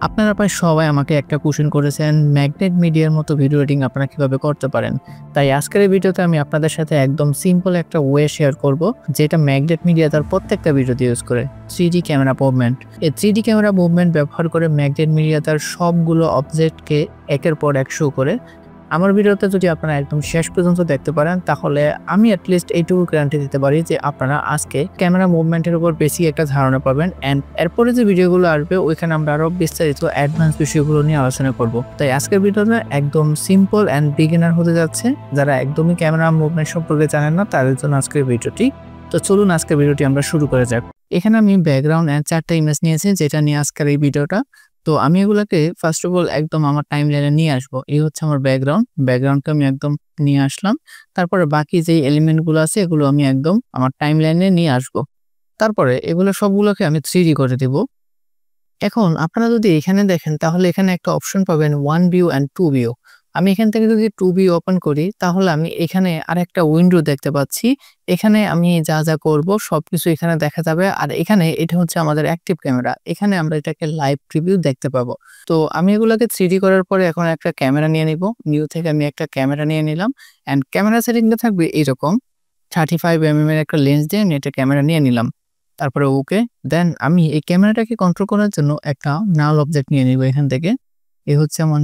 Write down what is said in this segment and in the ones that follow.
আপনারা প্রায় সবাই আমাকে একটা কোশ্চেন করেছেন, ম্যাগনেট মিডিয়ার মতো ভিডিও এডিটিং আপনারা কিভাবে করতে পারেন। তাই আজকের এই ভিডিওতে আমি আপনাদের সাথে একদম সিম্পল একটা ওয়ে শেয়ার করব, যেটা ম্যাগনেট মিডিয়া তার প্রত্যেকটা ভিডিওতে ইউজ করে 3D ক্যামেরা মুভমেন্ট। এই 3D ক্যামেরা মুভমেন্ট ব্যবহার করে ম্যাগনেট মিডিয়া তার সবগুলো অবজেক্টকে একের পর এক শো করে। আমার ভিডিওতে যদি আপনারা একদম শেষ পর্যন্ত দেখতে পারেন, তাহলে আমি অ্যাটলিস্ট এইটুকু গ্যারান্টি দিতে পারি যে আপনারা আজকে ক্যামেরা মুভমেন্টের উপর বেশি একটা ধারণা পাবেন। অ্যান্ড এরপরে যে ভিডিওগুলো আসবে ওইখানে আমরা আরও বিস্তারিত অ্যাডভান্স বিষয়গুলো নিয়ে আলোচনা করব। তাই আজকের ভিডিওটা একদম সিম্পল অ্যান্ড বিগিনার হতে যাচ্ছে। যারা একদমই ক্যামেরা মুভমেন্ট সম্পর্কে জানেন না তাদের জন্য আজকের ভিডিওটি। তো চলুন আজকের ভিডিওটি আমরা শুরু করে যাক। এখানে আমি ব্যাকগ্রাউন্ড অ্যান্ড 4টা ইমেজ নিয়েছি, যেটা নিয়ে আজকের এই ভিডিওটা। তো আমি এগুলাকে ফার্স্ট অফ অল একদম আমার টাইম লাইনে নিয়ে আসবো। এই হচ্ছে আমার ব্যাকগ্রাউন্ডকে আমি একদম নিয়ে আসলাম। তারপরে বাকি যে এলিমেন্টগুলো আছে এগুলো আমি একদম আমার টাইম লাইনে নিয়ে আসবো। তারপরে এগুলো সবগুলোকে আমি 3D করে দেব। এখন আপনারা যদি এখানে দেখেন, তাহলে এখানে একটা অপশন পাবেন 1 ভিউ অ্যান্ড 2 ভিউ। আমি এখান থেকে যদি 2 ভিউ ওপেন করি, তাহলে আমি এখানে আরেকটা উইন্ডো দেখতে পাচ্ছি। এখানে আমি যা যা করব সবকিছু এখানে দেখা যাবে। আর এখানে এটা হচ্ছে আমাদের অ্যাক্টিভ ক্যামেরা, এখানে আমরা এটাকে লাইভ প্রিভিউ দেখতে পাবো। তো আমি এগুলোকে 3D করার পরে এখন একটা ক্যামেরা নিয়ে নিব। নিউ থেকে আমি একটা ক্যামেরা নিয়ে নিলাম। অ্যান্ড ক্যামেরা সেটিংটা থাকবে এইরকম 35mm এর একটা লেন্স দিয়ে আমি একটা ক্যামেরা নিয়ে নিলাম। তারপরে ওকে। দেন আমি এই ক্যামেরাটাকে কন্ট্রোল করার জন্য একটা নাল অবজেক্ট নিয়ে নিব এখান থেকে। এই হচ্ছে আমার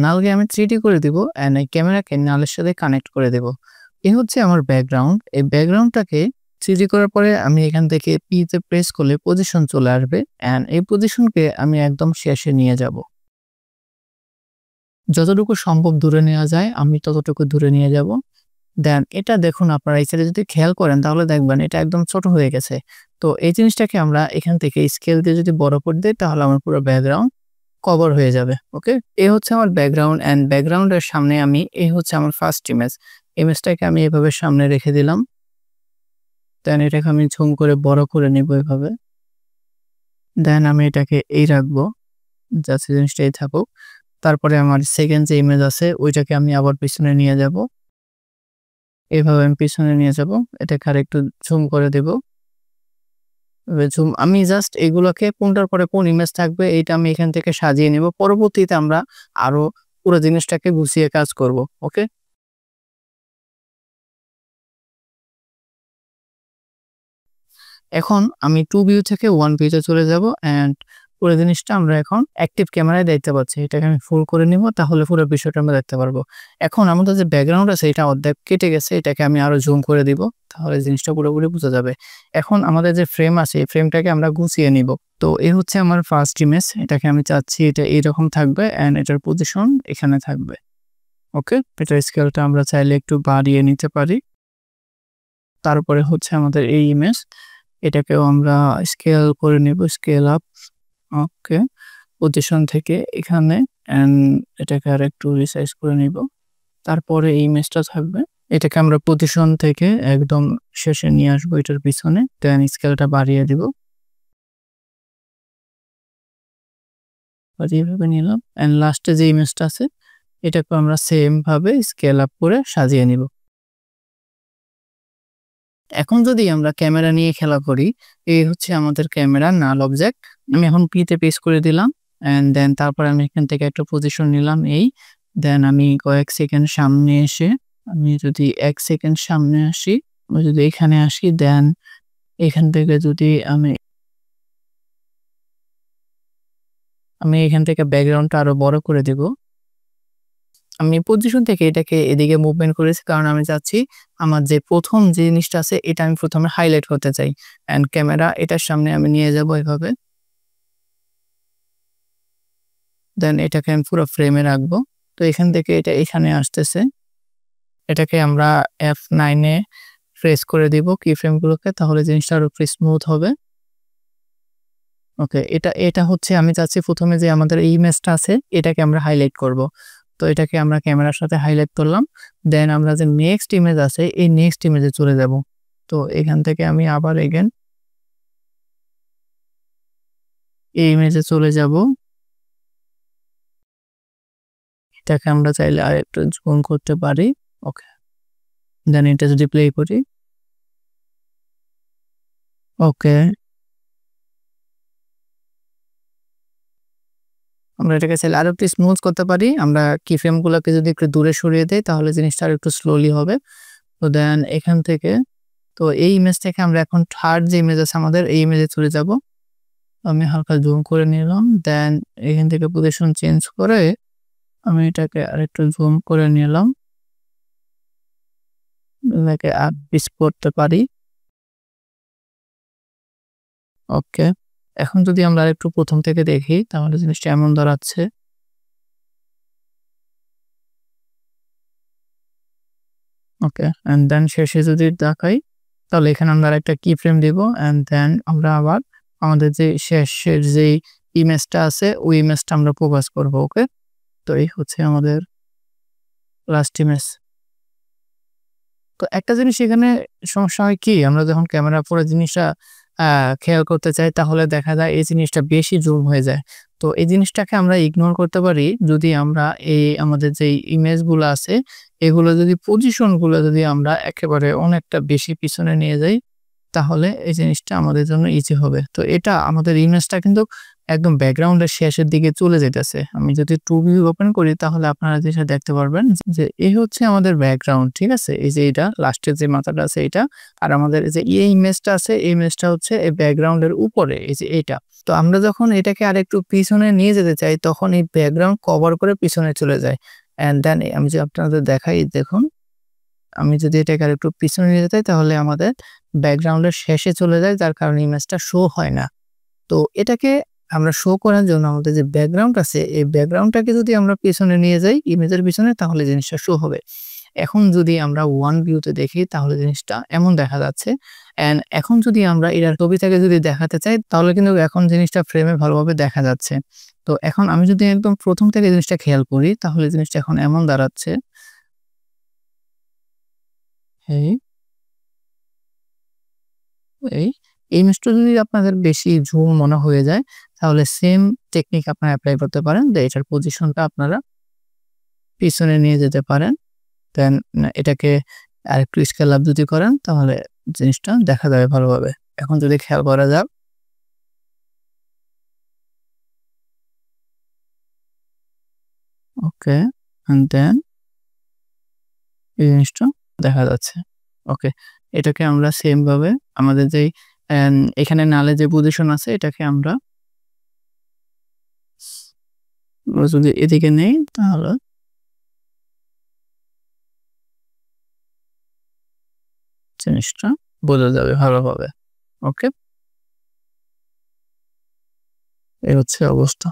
নালকে আমি 3D করে দিব অ্যান্ড এই ক্যামেরাকে নালের সাথে কানেক্ট করে দেব। এই হচ্ছে আমার ব্যাকগ্রাউন্ড। এই ব্যাকগ্রাউন্ডটাকে 3D করার পরে আমি এখান থেকে পিতে প্রেস করলে পজিশন চলে আসবে অ্যান্ড এই পজিশনকে আমি একদম শেষে নিয়ে যাব। যতটুকু সম্ভব দূরে নেওয়া যায় আমি ততটুকু দূরে নিয়ে যাব। দেন এটা দেখুন, আপনারা এই সাইডে যদি খেয়াল করেন তাহলে দেখবেন এটা একদম ছোট হয়ে গেছে। তো এই জিনিসটাকে আমরা এখান থেকে স্কেল দিয়ে যদি বড় করে দেই, তাহলে আমার পুরো ব্যাকগ্রাউন্ড কভার হয়ে যাবে। ওকে, এই হচ্ছে আমার ব্যাকগ্রাউন্ড অ্যান্ড ব্যাকগ্রাউন্ডের সামনে এই হচ্ছে আমার ফার্স্ট ইমেজটাকে আমি এভাবে সামনে রেখে দিলাম। দেন এটাকে আমি ঝুম করে বড় করে নিব এভাবে। দেন আমি এটাকে এই রাখবো, জাস্ট জিনিসটা এই থাকুক। তারপরে আমার সেকেন্ড যে ইমেজ আছে ওইটাকে আমি আবার পিছনে নিয়ে যাব। এভাবে আমি পিছনে নিয়ে যাব। এটাকে আর একটু ঝুম করে দেব। আমি জাস্ট এগুলোকে কোনটার পরে কোন ইমেজ থাকবে এইটা আমি এখান থেকে সাজিয়ে নেব। পরবর্তীতে আমরা আরো পুরো জিনিসটাকে গুছিয়ে কাজ করব। ওকে, এখন আমি 2 ভিউ থেকে 1 ভিউতে চলে যাব অ্যান্ড পুরো জিনিসটা আমরা এখন অ্যাক্টিভ ক্যামেরায় দেখতে পাচ্ছি। এটাকে আমি ফুল করে নিব, তাহলে পুরো বিষয়টা আমরা দেখতে পারবো। এখন আমাদের যে ব্যাকগ্রাউন্ড আছে এটা অর্ধেক কেটে গেছে, এটাকে আমি আরো জুম করে দিব, তাহলে জিনিসটা পুরোপুরি বোঝা যাবে। এখন আমাদের যে ফ্রেম আছে এই ফ্রেমটাকে আমরা গুছিয়ে নিব। তো এই হচ্ছে আমার ফার্স্ট ইমেজ। এটাকে আমি চাচ্ছি এটা এইরকম থাকবে অ্যান্ড এটার পজিশন এখানে থাকবে। ওকে, এটার স্কেলটা আমরা চাইলে একটু বাড়িয়ে নিতে পারি। তারপরে হচ্ছে আমাদের এই ইমেজ, এটাকেও আমরা স্কেল করে নিব, স্কেল আপ। ওকে, পজিশন থেকে এখানে এন্ড এটাকে আর একটু রিসাইজ করে নিব। তারপরে এই ইমেজটা থাকবে, এটাকে আমরা পজিশন থেকে একদম শেষে নিয়ে আসবো এটার পিছনে। দেন স্কেলটা বাড়িয়ে দিব, এইভাবে নিলাম। এন্ড লাস্টে যে ইমেজটা আছে এটাকে আমরা সেম ভাবে স্কেল আপ করে সাজিয়ে নিব। এখন যদি আমরা ক্যামেরা নিয়ে খেলা করি, এই হচ্ছে আমাদের ক্যামেরা নাল অবজেক্ট। আমি এখন পিতে পেস্ট করে দিলাম এন্ড দেন তারপর আমি এখান থেকে একটা পজিশন নিলাম দেন আমি কয়েক সেকেন্ড সামনে এসে, আমি যদি 1 সেকেন্ড সামনে আসি, আমি যদি এখানে আসি, দেন এখান থেকে যদি আমি এখান থেকে ব্যাকগ্রাউন্ডটা আরো বড় করে দেব। আমি পজিশন থেকে এটাকে এদিকে মুভমেন্ট করেছি, কারণ আমি চাচ্ছি আমার যে প্রথম যে জিনিসটা আছে এটা আমি প্রথমে হাইলাইট করতে চাই। এন্ড ক্যামেরা এটার সামনে আমি নিয়ে যাব এভাবে। দেন এটাকে আমি পুরো ফ্রেমে রাখবো। তো এখান থেকে এটা এখানে আসতেছে, এটাকে আমরা F9 এ প্রেস করে দিব কি ফ্রেমগুলোকে, তাহলে জিনিসটা আরো স্মুথ হবে। ওকে, এটা হচ্ছে আমি চাচ্ছি প্রথমে যে আমাদের এই ইমেজটা আছে এটাকে আমরা হাইলাইট করব। তো এটাকে আমরা ক্যামেরার সাথে হাইলাইট করলাম। দেন আমরা যে নেক্সট ইমেজ আছে এই নেক্সট ইমেজে চলে যাব। তো এখান থেকে আমি আবার এগেন এই ইমেজে চলে যাব। এটাকে আমরা চাইলে আর একটু জুম করতে পারি। ওকে, দেন এটা যদি প্লে করি, ওকে, আমরা এটাকে চাইলে আরো একটু স্মুথ করতে পারি। আমরা কি ফ্রেমগুলোকে যদি একটু দূরে সরিয়ে দেই তাহলে জিনিসটা আরেকটু স্লোলি হবে। তো দেন এখান থেকে তো এই ইমেজ থেকে আমরা এখন থার্ড যে ইমেজ আছে আমাদের এই ইমেজে চলে যাব। আমি হালকা জুম করে নিলাম। দেন এখান থেকে পজিশন চেঞ্জ করে আমি এটাকে আরেকটু জুম করে নিলাম। এটাকে আপ পিস করতে পারি। ওকে। এখন যদি আমরা আরেকটু প্রথম থেকে দেখি তাহলে জিনিসটা এমন দাঁড়াচ্ছে। ওকে। অ্যান্ড দেন শেষে যদি দেখাই তাহলে এখানে আমরা আরেকটা কি ফ্রেম দিব। অ্যান্ড দেন আমরা আবার আমাদের যে শেষের যেই ইমেজটা আছে ওই ইমেজটা আমরা ফোকাস করব। ওকে। তো এই হচ্ছে আমাদের লাস্ট ইমেজ। তো একটা জিনিস এখানে সমস্যা হয় কি আমরা যখন ক্যামেরা পুরো জিনিসটা খেয়াল করতে চাই তাহলে দেখা যায় এই জিনিসটা বেশি জুম হয়ে যায়। তো এই জিনিসটাকে আমরা ইগনোর করতে পারি যদি আমরা এই আমাদের যেই ইমেজগুলো আছে এগুলো যদি পজিশনগুলো যদি আমরা একেবারে অনেকটা বেশি পিছনে নিয়ে যাই তাহলে এই জিনিসটা আমাদের জন্য ইজি হবে। তো এটা আমাদের ইমেজটা কিন্তু একদম ব্যাকগ্রাউন্ডের শেষের দিকে চলে যাইতেছে। আমি যদি টু ভিউ ওপেন করি তাহলে আপনারা যেটা দেখতে পারবেন যে এই হচ্ছে আমাদের ব্যাকগ্রাউন্ড, ঠিক আছে? এই যে এটা লাস্টের যে মাথাটা আছে এটা। আর আমাদের এই যে এই ইমেজটা আছে এই ইমেজটা হচ্ছে এই ব্যাকগ্রাউন্ডের উপরে এই যে এটা। তো আমরা যখন এটাকে আরেকটু পিছনে নিয়ে যেতে চাই তখন এই ব্যাকগ্রাউন্ড কভার করে পিছনে চলে যায়। অ্যান্ড দেন আমি যদি আপনাদের দেখাই দেখুন, আমি যদি এটাকে আরেকটু পিছনে নিয়ে যেতে তাহলে আমাদের ব্যাকগ্রাউন্ডের শেষে চলে যায় যার কারণে ইমেজটা শো হয় না। তো এটাকে আমরা শো করার জন্য আমাদের যে ব্যাকগ্রাউন্ড আছে এই ব্যাকগ্রাউন্ডটাকে যদি আমরা পিছনে নিয়ে যাই ইমেজের পিছনে তাহলে জিনিসটা শো হবে। এখন যদি আমরা ওয়ান ভিউতে দেখি তাহলে জিনিসটা এমন দেখা যাচ্ছে। অ্যান্ড এখন যদি আমরা এটার ছবি থেকে যদি দেখাতে চাই তাহলে কিন্তু এখন জিনিসটা ফ্রেমে ভালোভাবে দেখা যাচ্ছে। তো এখন আমি যদি একদম প্রথম থেকে জিনিসটা খেয়াল করি তাহলে জিনিসটা এখন এমন দাঁড়াচ্ছে। এই এই ইমেজটা যদি আপনাদের বেশি ঝুম মনে হয়ে যায় তাহলে সেম টেকনিক আপনারা এপ্লাই করতে পারেন। যে এটার পজিশনটা আপনারা পিছনে নিয়ে যেতে পারেন। দেন এটাকে আরেকটু স্কেল আপ যদি করেন তাহলে জিনিসটা দেখা যাবে ভালোভাবে। এখন যদি খেয়াল করা যাক, ওকে, এন্ড দেন এই জিনিসটা দেখা যাচ্ছে। ওকে, এটাকে আমরা সেম ভাবে আমাদের যেই এখানে নালে যে পজিশন আছে এটাকে আমরা যদি এদিকে নেই তাহলে জিনিসটা বোঝা যাবে ভালোভাবে। ওকে, এই হচ্ছে অবস্থা।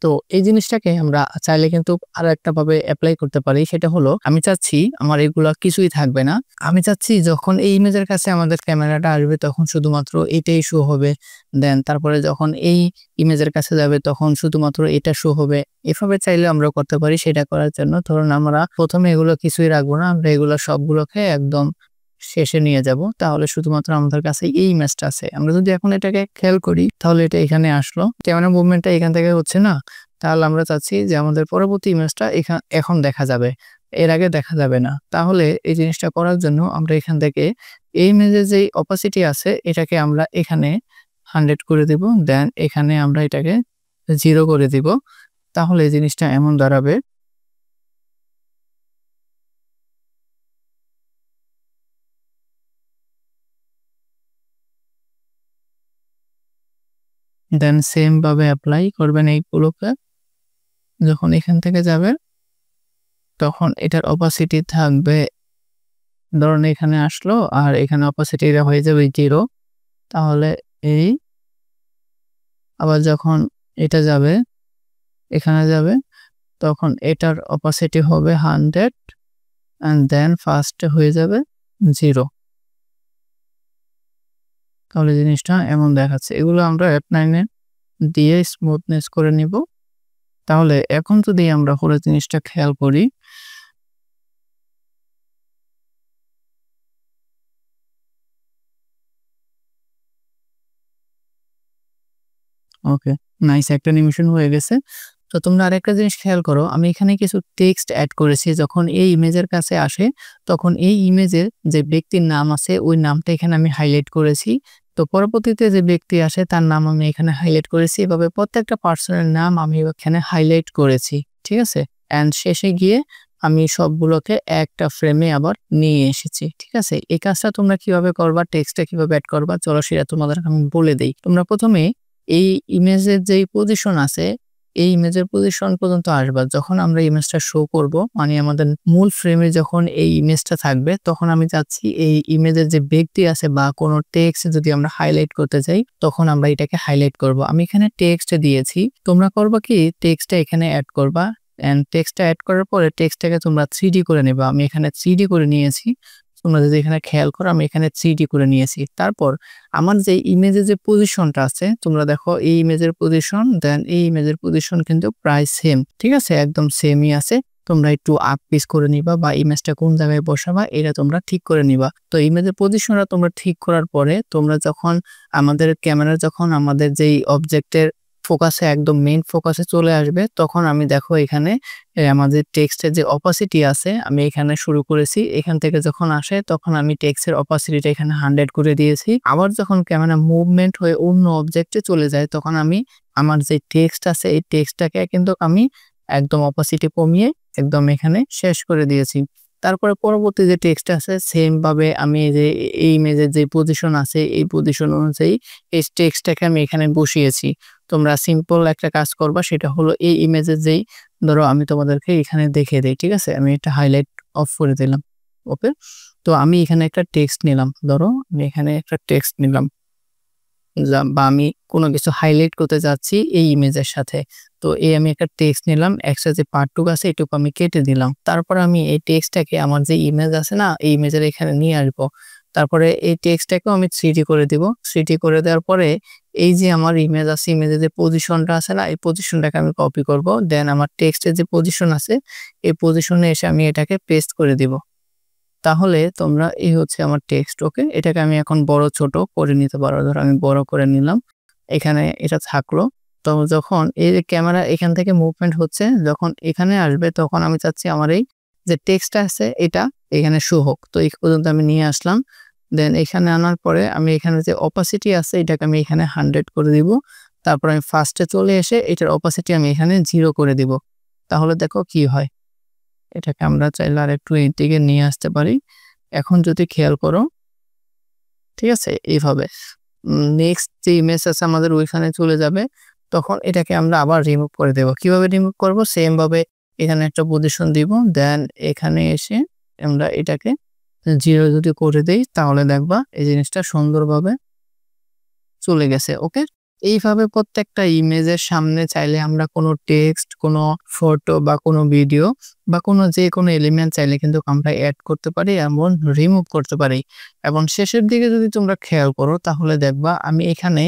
তো এই জিনিসটাকে আমরা চাইলে কিন্তু আরো একটা ভাবে এপ্লাই করতে পারি। সেটা হলো আমি চাচ্ছি আমার এগুলা কিছুই থাকবে না। আমি চাচ্ছি যখন এই ইমেজের কাছে আমাদের ক্যামেরাটা আসবে তখন শুধুমাত্র এটাই শো হবে। দেন তারপরে যখন এই ইমেজের কাছে যাবে তখন শুধুমাত্র এটা শো হবে। এভাবে চাইলে আমরা করতে পারি। সেটা করার জন্য ধরুন আমরা ১ম এ এগুলো কিছুই রাখবো না। আমরা এগুলো সবগুলোকে একদম শেষে নিয়ে যাব। তাহলে শুধুমাত্র আমাদের কাছে এই ইমেজটা আছে। আমরা যদি এখন এটাকে খেয়াল করি তাহলে এটা এখানে আসলো। ক্যামেরা মুভমেন্টটা এখান থেকে হচ্ছে না। তাহলে আমরা চাচ্ছি যে আমাদের পরবর্তী ইমেজটা এখন দেখা যাবে। এর আগে দেখা যাবে না। তাহলে এই জিনিসটা করার জন্য আমরা এখান থেকে এই ইমেজের যেই অপাসিটি আছে এটাকে আমরা এখানে 100 করে দিব। দেন এখানে আমরা এটাকে 0 করে দিব। তাহলে এই জিনিসটা এমন দাঁড়াবে। দেন সেম ভাবে এপ্লাই করবেন এইগুলোকে। যখন এখান থেকে যাবে তখন এটার অপাসিটি থাকবে, ধরুন এখানে আসলো আর এখানে অপাসিটিটা হয়ে যাবে 0। তাহলে এই আবার যখন এটা যাবে এখানে যাবে তখন এটার অপাসিটি হবে 100 অ্যান্ড দেন ফার্স্টে হয়ে যাবে 0। তাহলে জিনিসটা এমন দেখাচ্ছে। এগুলো আমরা F9 এ দিয়ে স্মুথনেস করে নিব। তাহলে এখন যদি আমরা পুরো জিনিসটা খেয়াল করি, ওকে, নাইস একটা অ্যানিমেশন হয়ে গেছে। তো তোমরা আরেকটা জিনিস খেয়াল করো, আমি এখানে কিছু টেক্সট অ্যাড করেছি। যখন এই ইমেজের কাছে আসে তখন এই ইমেজের যে ব্যক্তির নাম আছে ওই নামটা এখানে আমি হাইলাইট করেছি। তো পরবর্তীতে যে ব্যক্তি আসে তার নাম আমি এখানে হাইলাইট করেছি। এভাবে প্রত্যেকটা পার্সনের নাম আমি এখানে হাইলাইট করেছি, ঠিক আছে। অ্যান্ড শেষে গিয়ে আমি সবগুলোকে একটা ফ্রেমে আবার নিয়ে এসেছি, ঠিক আছে। এই কাজটা তোমরা কিভাবে করবা, টেক্সটটা কিভাবে অ্যাড করবা, চলো সেটা তোমাদের আমি বলে দেই। তোমরা প্রথমে এই ইমেজের যেই পজিশন আছে এই ইমেজের পজিশন পর্যন্ত আসবা। যখন আমরা ইমেজটা শো করব, মানে আমাদের মূল ফ্রেমে যখন এই ইমেজটা থাকবে, তখন আমি চাচ্ছি এই ইমেজের যে ব্যক্তি আছে বা কোনো টেক্সট যদি আমরা হাইলাইট করতে চাই তখন আমরা এটাকে হাইলাইট করব। আমি এখানে টেক্সট দিয়েছি, তোমরা করবা কি টেক্সটটা এখানে অ্যাড করবা। এন্ড টেক্সটটা অ্যাড করার পরে টেক্সটটাকে তোমরা 3D করে নেবা। আমি এখানে 3D করে নিয়েছি। তোমরা যদি এখানে খেয়াল করো আমি এখানে 3D করে নিয়েছি। তারপর আমার যে ইমেজের যে পজিশনটা আছে তোমরা দেখো এই ইমেজের পজিশন দেন এই ইমেজের পজিশন কিন্তু প্রায় সেম, ঠিক আছে, একদম সেমই আছে। তোমরা একটু আপ পিস করে নিবা বা ইমেজটা কোন জায়গায় বসাবা এটা তোমরা ঠিক করে নিবা। তো ইমেজের পজিশনটা তোমরা ঠিক করার পরে তোমরা যখন আমাদের ক্যামেরা যখন আমাদের যেই অবজেক্টের ফোকাসে একদম মেইন ফোকাসে চলে আসবে তখন আমি দেখো এখানে আমাদের টেক্সটের যে অপাসিটি আছে আমি এখানে শুরু করেছি। এখান থেকে যখন আসে তখন আমি টেক্সটের অপাসিটিটা এখানে 100 করে দিয়েছি। আবার যখন ক্যামেরা মুভমেন্ট হয়ে অন্য অবজেক্টে চলে যায় তখন আমি আমার যে টেক্সট আছে এই টেক্সটটাকে কিন্তু আমি একদম অপাসিটি কমিয়ে একদম এখানে শেষ করে দিয়েছি। তারপরে পরবর্তী যে টেক্সট আছে সেম ভাবে আমি যে এই ইমেজের যে পজিশন আছে এই পজিশন অনুযায়ী এই টেক্সটটাকে আমি এখানে বসিয়েছি। তোমরা সিম্পল একটা কাজ করবা, সেটা হলো এই ইমেজের যেই ধরো আমি তোমাদেরকে এখানে দেখিয়ে দিই, ঠিক আছে। আমি এটা হাইলাইট অফ করে দিলাম, ওকে। তো আমি এখানে একটা টেক্সট নিলাম, ধরো আমি এখানে একটা টেক্সট নিলাম বা আমি কোনো কিছু হাইলাইট করতে যাচ্ছি এই ইমেজের সাথে। তো এই আমি একটা টেক্সট নিলাম, এক্সট্রা যে পার্টটুকু আছে এটুকু আমি কেটে দিলাম। তারপর আমি এই টেক্সটটাকে আমার যে ইমেজ আছে না এই ইমেজের এখানে নিয়ে আসবো। তারপরে এই টেক্সটটাকেও আমি 3D করে দিব। 3D করে দেওয়ার পরে এই যে আমার ইমেজ আছে ইমেজের যে পজিশনটা আছে না এই পজিশনটাকে আমি কপি করব। দেন আমার টেক্সটের যে পজিশন আছে এই পজিশনে এসে আমি এটাকে পেস্ট করে দিব। তাহলে তোমরা এই হচ্ছে আমার টেক্সট, ওকে। এটাকে আমি এখন বড় ছোট করে নিতে পারো। ধরো আমি বড় করে নিলাম, এখানে এটা থাকলো। তো যখন এই যে ক্যামেরা এখান থেকে মুভমেন্ট হচ্ছে যখন এখানে আসবে তখন আমি চাচ্ছি আমার এই যে টেক্সটটা আছে এটা এখানে শো হোক। তো এই পর্যন্ত আমি নিয়ে আসলাম। দেন এখানে আনার পরে আমি এখানে যে অপাসিটি আছে এটাকে আমি এখানে 100 করে দিব। তারপর আমি ফার্স্টে চলে এসে এটার অপাসিটি আমি এখানে 0 করে দিব। তাহলে দেখো কি হয়। এটাকে আমরা চাইলে আর একটু এই দিকে নিয়ে আসতে পারি। এখন যদি খেয়াল করো, ঠিক আছে, এইভাবে নেক্সট যে ইমেজ আছে আমাদের ওইখানে চলে যাবে। তখন এটাকে আমরা আবার রিমুভ করে দেব। কিভাবে রিমুভ করব, সেম ভাবে এখানে একটা পজিশন দিব। দেন এখানে এসে আমরা এটাকে 0 যদি করে দেই তাহলে দেখবা এই জিনিসটা সুন্দরভাবে চলে গেছে, ওকে। এইভাবে প্রত্যেকটা ইমেজের সামনে চাইলে আমরা কোনো টেক্সট, কোনো ফটো বা কোনো ভিডিও বা কোনো যে কোনো এলিমেন্ট চাইলে কিন্তু আমরা অ্যাড করতে পারি এমন রিমুভ করতে পারি। এবং শেষের দিকে যদি তোমরা খেয়াল করো তাহলে দেখবা আমি এখানে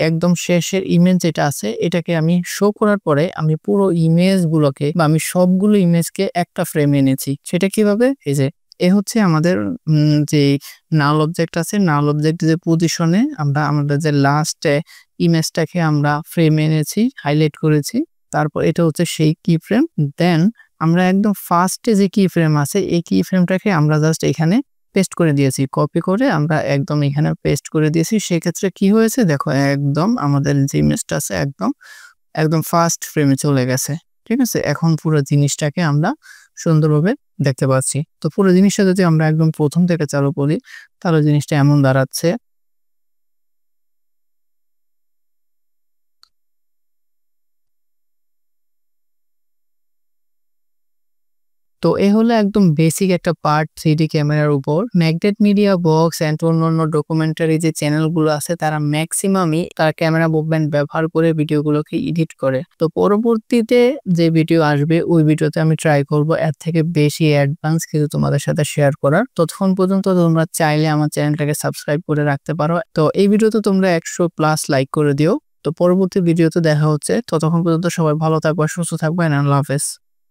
একদম শেষের ইমেজ যেটা আছে এটাকে আমি শো করার পরে আমি পুরো ইমেজগুলোকে বা আমি সবগুলো ইমেজকে একটা ফ্রেমে এনেছি। সেটা কিভাবে, এই যে এ হচ্ছে আমাদের যে নাল অবজেক্ট আছে, নাল অবজেক্ট যে পজিশনে আমরা আমাদের যে লাস্টে ইমেজটাকে আমরা ফ্রেমে এনেছি, হাইলাইট করেছি। তারপর এটা হচ্ছে সেই কি ফ্রেম। দেন আমরা একদম ফার্স্টে যে কি ফ্রেম আছে এই কি ফ্রেমটাকে আমরা জাস্ট এখানে পেস্ট করে দিয়েছি, কপি করে আমরা একদম এখানে পেস্ট করে দিয়েছি। সেক্ষেত্রে কি হয়েছে দেখো, একদম আমাদের যে ইমেজটা আছে একদম একদম ফার্স্ট ফ্রেমে চলে গেছে, ঠিক আছে। এখন পুরো জিনিসটাকে আমরা সুন্দরভাবে দেখতে পাচ্ছি। তো পুরো জিনিসটা যদি আমরা একদম প্রথম থেকে চালু করি তাহলে জিনিসটা এমন দাঁড়াচ্ছে। তো এ হলো একদম বেসিক একটা পার্ট 3D ক্যামেরার উপর। ম্যাগনেট মিডিয়া বক্স এন্ড অন্যান্য ডকুমেন্টারি যে চ্যানেলগুলো আছে তারা ম্যাক্সিমামই তার ক্যামেরা মুভমেন্ট ব্যবহার করে ভিডিওগুলোকে এডিট করে। তো পরবর্তীতে যে ভিডিও আসবে ওই ভিডিওতে আমি ট্রাই করব এর থেকে বেশি অ্যাডভান্স কিছু তোমাদের সাথে শেয়ার করার। ততক্ষণ পর্যন্ত তোমরা চাইলে আমার চ্যানেলটাকে সাবস্ক্রাইব করে রাখতে পারো। তো এই ভিডিওতে তোমরা 100+ লাইক করে দিও। তো পরবর্তী ভিডিওতে দেখা হচ্ছে। ততক্ষণ পর্যন্ত সবাই ভালো থাকবা, সুস্থ থাকবেন। আল্লাহ হাফেজ।